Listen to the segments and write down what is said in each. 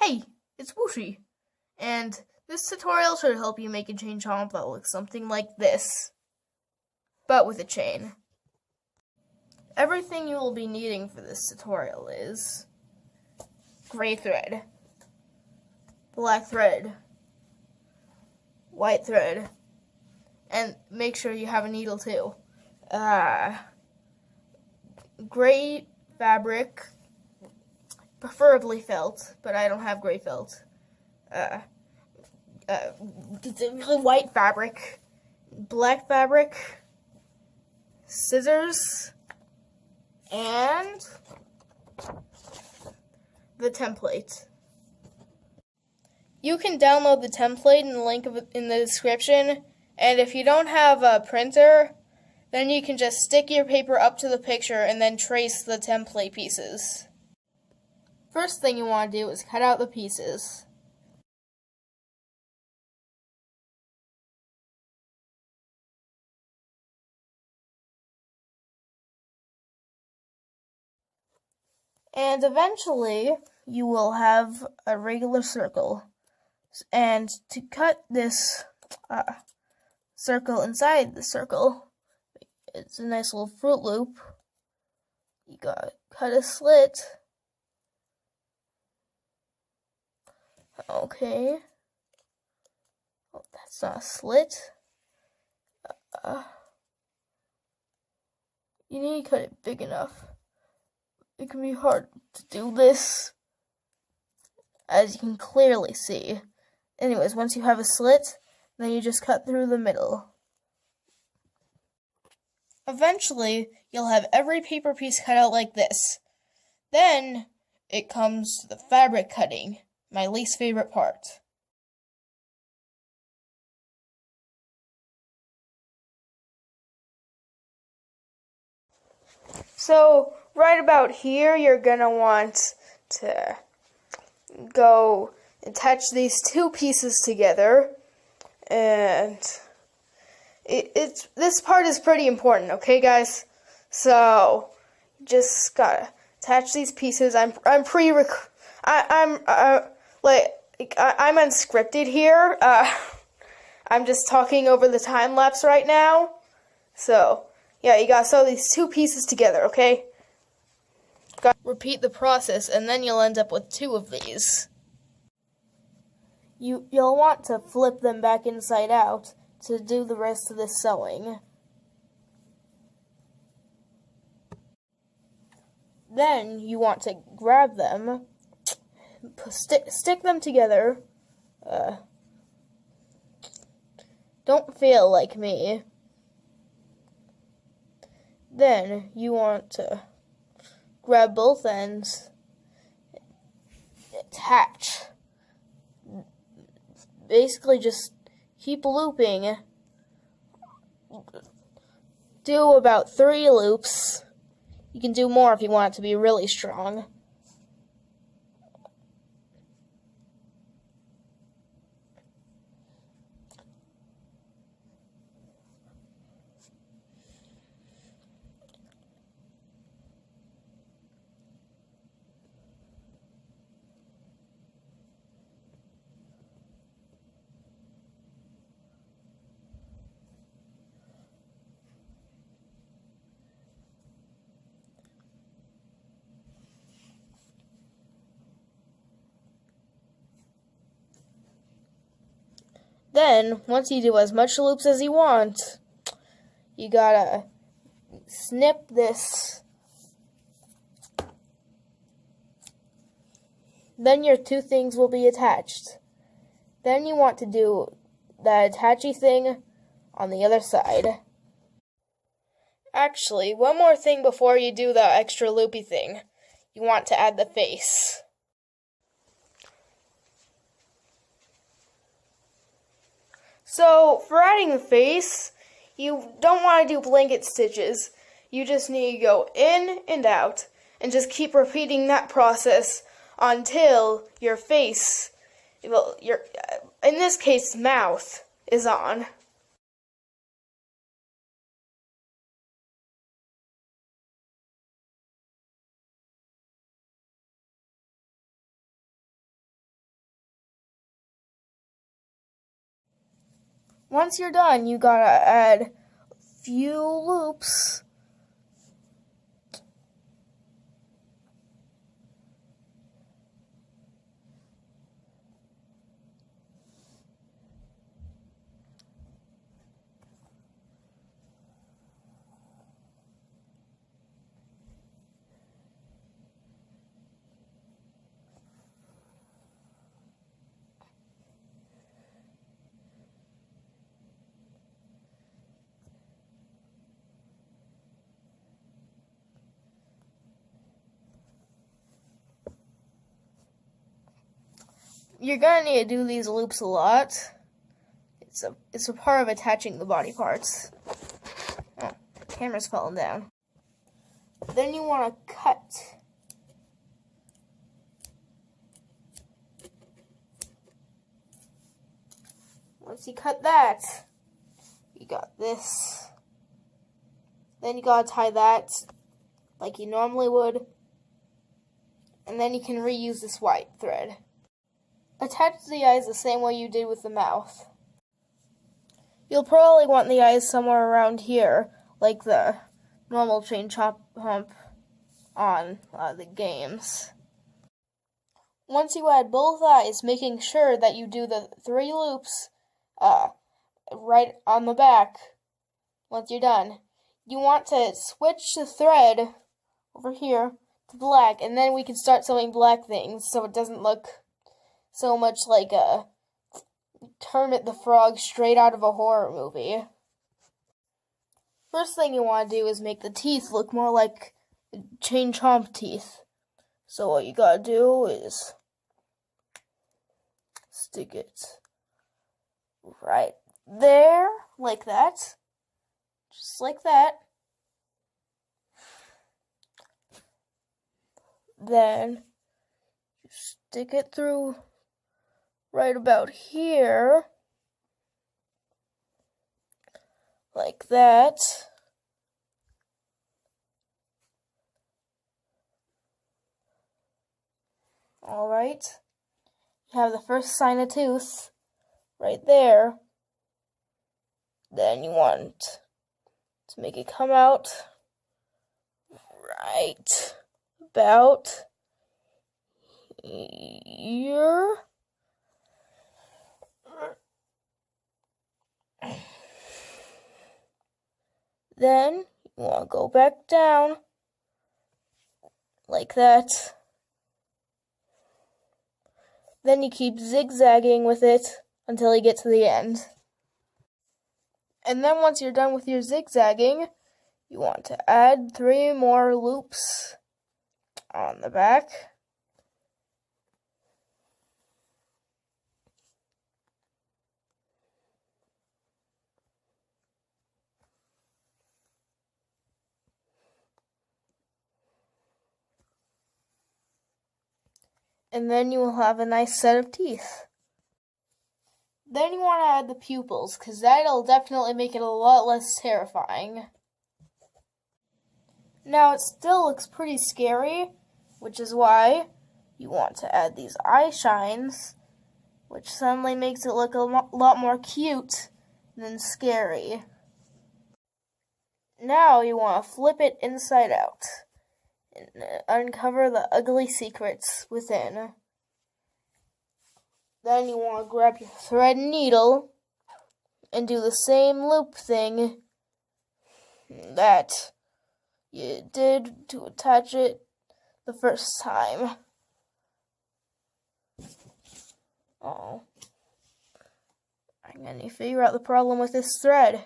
Hey, it's Whooshy, and this tutorial should help you make a chain chomp that looks something like this, but with a chain. Everything you will be needing for this tutorial is gray thread, black thread, white thread, and make sure you have a needle too. Gray fabric, preferably felt, but I don't have gray felt. White fabric, black fabric, scissors, and the template. You can download the template in the link in the description, and if you don't have a printer, then you can just stick your paper up to the picture and then trace the template pieces. First thing you want to do is cut out the pieces. And eventually, you will have a regular circle. And to cut this circle inside the circle, it's a nice little Fruit Loop. You gotta cut a slit. Okay. Oh, that's not a slit. You need to cut it big enough. It can be hard to do this, as you can clearly see. Anyways, once you have a slit, then you just cut through the middle. Eventually, you'll have every paper piece cut out like this. Then, it comes to the fabric cutting, my least favorite part. So, right about here, you're gonna want to go attach these two pieces together, and this part is pretty important, okay, guys? So, just gotta attach these pieces. I'm unscripted here. I'm just talking over the time lapse right now. So, yeah, you gotta sew these two pieces together, okay? Repeat the process, and then you'll end up with two of these. You'll want to flip them back inside out to do the rest of the sewing. Then you want to grab them, stick them together. Don't fail like me. Then you want to grab both ends, attach. Basically just keep looping. Do about 3 loops. You can do more if you want it to be really strong. Then, once you do as much loops as you want, you gotta snip this. Then your two things will be attached. Then you want to do the attachy thing on the other side. Actually, one more thing before you do the extra loopy thing. You want to add the face. So, for adding the face, you don't want to do blanket stitches. You just need to go in and out, and just keep repeating that process until your face, well, in this case, mouth, is on. Once you're done, you gotta add a few loops. You're gonna need to do these loops a lot. It's a part of attaching the body parts. Oh, the camera's falling down. Then you want to cut. Once you cut that, you got this. Then you gotta tie that like you normally would. And then you can reuse this white thread. Attach the eyes the same way you did with the mouth. You'll probably want the eyes somewhere around here, like the normal chain chomp on the games. Once you add both eyes, making sure that you do the 3 loops right on the back. Once you're done, you want to switch the thread over here to black, and then we can start sewing black things so it doesn't look so much like a Kermit the Frog straight out of a horror movie. First thing you want to do is make the teeth look more like chain chomp teeth. So what you gotta do is stick it right there, like that. Just like that. Then you stick it through right about here, like that. Alright, you have the first sign of tooth right there. Then you want to make it come out right about here. Then you want to go back down like that. Then you keep zigzagging with it until you get to the end. And then once you're done with your zigzagging, you want to add 3 more loops on the back. And then you will have a nice set of teeth. Then you want to add the pupils, because that'll definitely make it a lot less terrifying. Now it still looks pretty scary, which is why you want to add these eye shines, which suddenly makes it look a lot more cute than scary. Now you want to flip it inside out and uncover the ugly secrets within. Then you want to grab your thread and needle and do the same loop thing that you did to attach it the first time. Oh, I'm going to figure out the problem with this thread.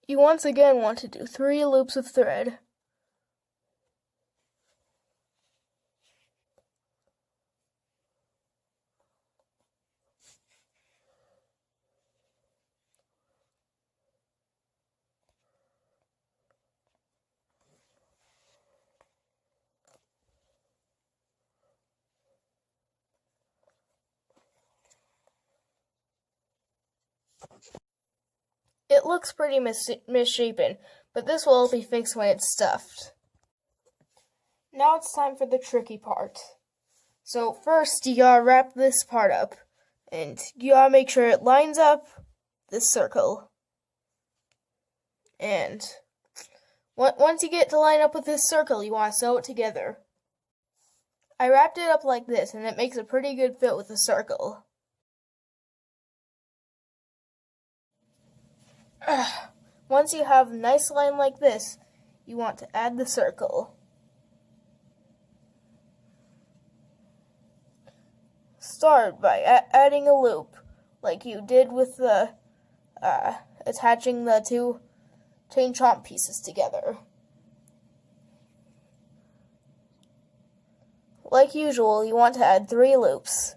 You once again want to do 3 loops of thread. It looks pretty misshapen, but this will all be fixed when it's stuffed. Now it's time for the tricky part. So first, you gotta wrap this part up, and you gotta make sure it lines up this circle. And once you get to line up with this circle, you want to sew it together. I wrapped it up like this, and it makes a pretty good fit with the circle. Once you have a nice line like this, you want to add the circle. Start by adding a loop, like you did with the attaching the two chain chomp pieces together. Like usual, you want to add 3 loops.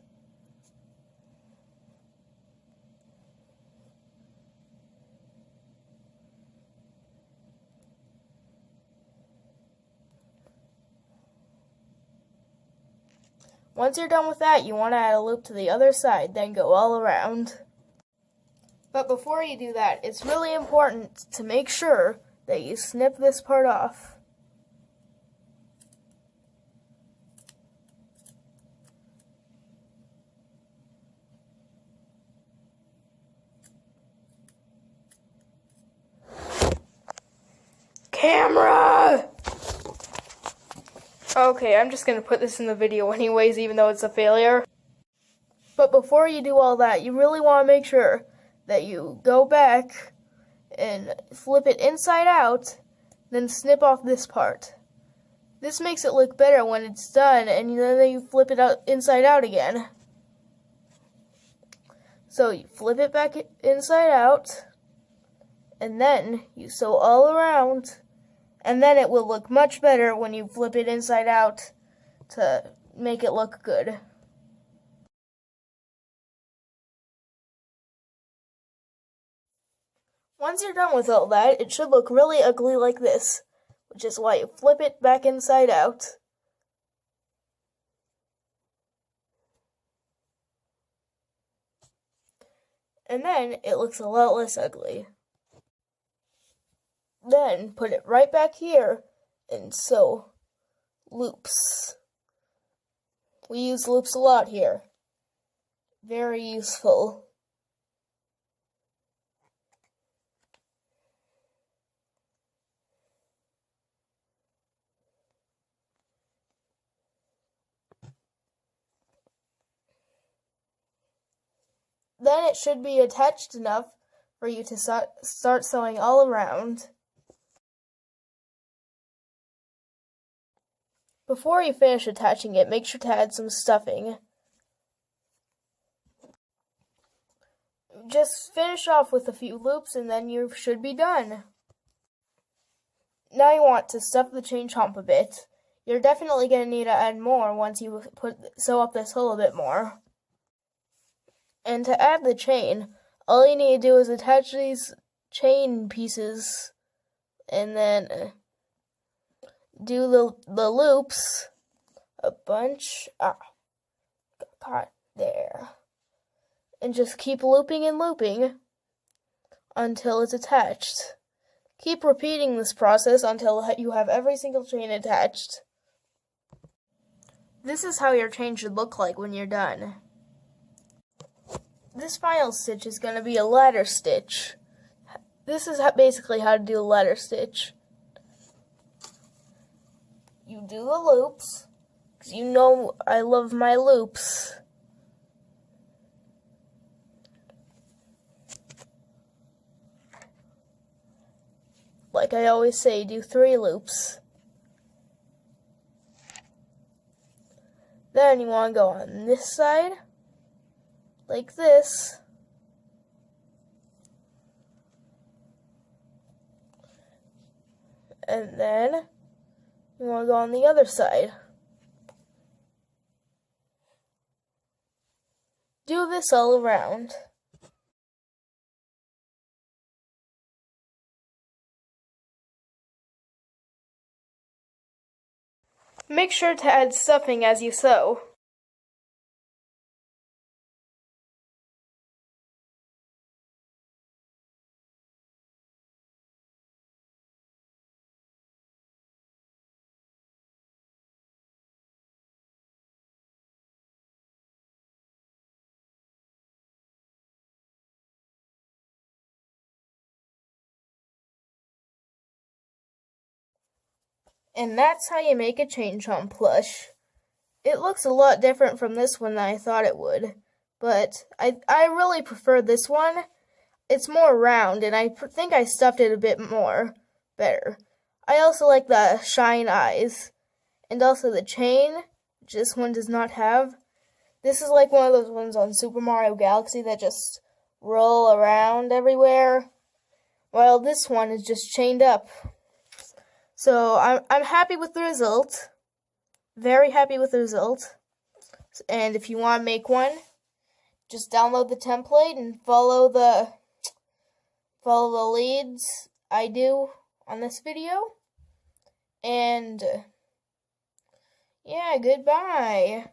Once you're done with that, you want to add a loop to the other side, then go all around. But before you do that, it's really important to make sure that you snip this part off. Camera! Okay, I'm just going to put this in the video anyways, even though it's a failure. But before you do all that, you really want to make sure that you go back and flip it inside out, then snip off this part. This makes it look better when it's done, and then you flip it out inside out again. So you flip it back inside out, and then you sew all around, and then it will look much better when you flip it inside out to make it look good. Once you're done with all that, it should look really ugly like this, which is why you flip it back inside out. And then it looks a lot less ugly. Then put it right back here and sew loops. We use loops a lot here. Very useful. Then it should be attached enough for you to start sewing all around. Before you finish attaching it, make sure to add some stuffing. Just finish off with a few loops and then you should be done. Now you want to stuff the chain chomp a bit. You're definitely going to need to add more once you sew up this hole a bit more. And to add the chain, all you need to do is attach these chain pieces and then do the loops a bunch. Got caught there. And just keep looping and looping until it's attached. Keep repeating this process until you have every single chain attached. This is how your chain should look like when you're done. This final stitch is going to be a ladder stitch. This is basically how to do a ladder stitch. You do the loops, because you know I love my loops. Like I always say, do 3 loops. Then you want to go on this side, like this. And then you want to go on the other side. Do this all around. Make sure to add stuffing as you sew. And that's how you make a chain chomp plush. It looks a lot different from this one than I thought it would, but I really prefer this one. It's more round, and I think I stuffed it a bit more better. I also like the shine eyes, and also the chain, which this one does not have. This is like one of those ones on Super Mario Galaxy that just roll around everywhere, while this one is just chained up. So I'm happy with the result. Very happy with the result. And if you want to make one, just download the template and follow the leads I do on this video. And yeah, goodbye.